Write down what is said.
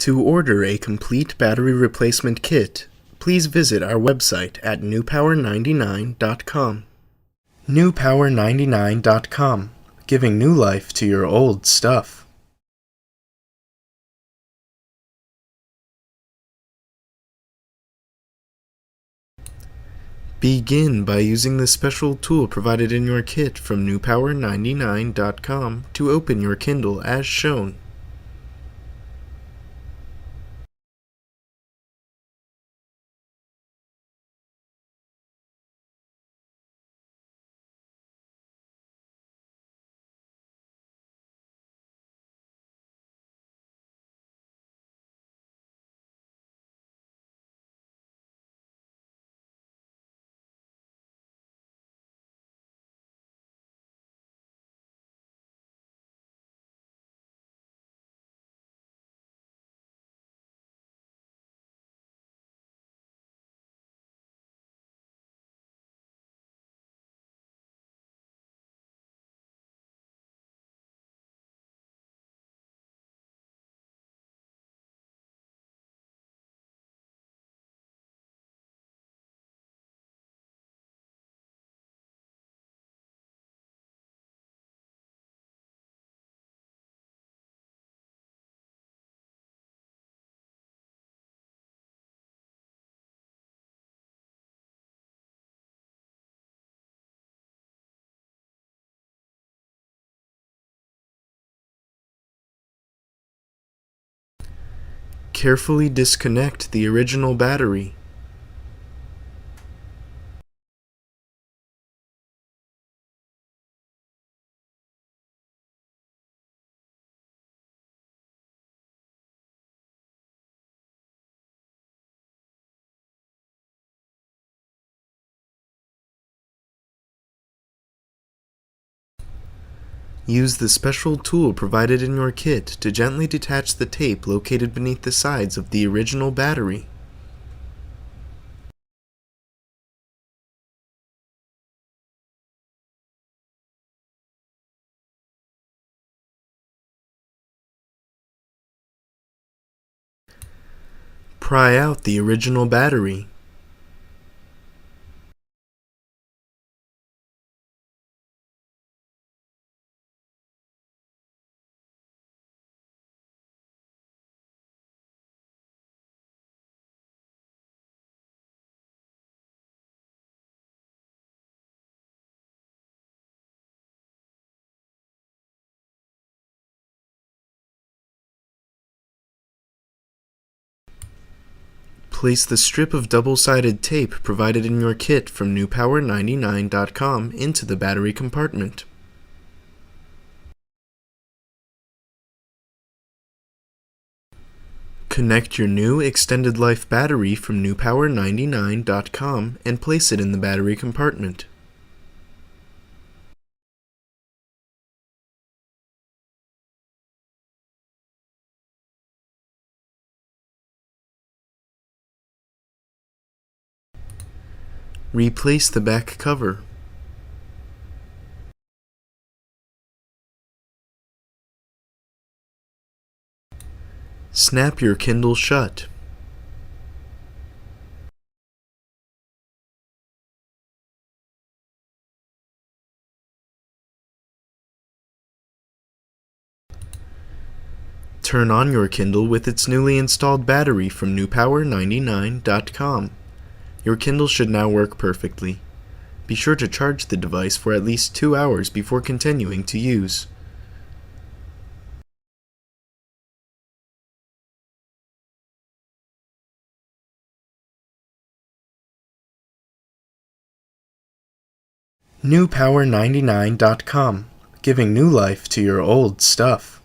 To order a complete battery replacement kit, please visit our website at newpower99.com. Newpower99.com, giving new life to your old stuff. Begin by using the special tool provided in your kit from newpower99.com to open your Kindle as shown. Carefully disconnect the original battery. Use the special tool provided in your kit to gently detach the tape located beneath the sides of the original battery. Pry out the original battery. Place the strip of double-sided tape provided in your kit from newpower99.com into the battery compartment. Connect your new extended life battery from newpower99.com and place it in the battery compartment. Replace the back cover. Snap your Kindle shut. Turn on your Kindle with its newly installed battery from newpower99.com. Your Kindle should now work perfectly. Be sure to charge the device for at least 2 hours before continuing to use. Newpower99.com, giving new life to your old stuff.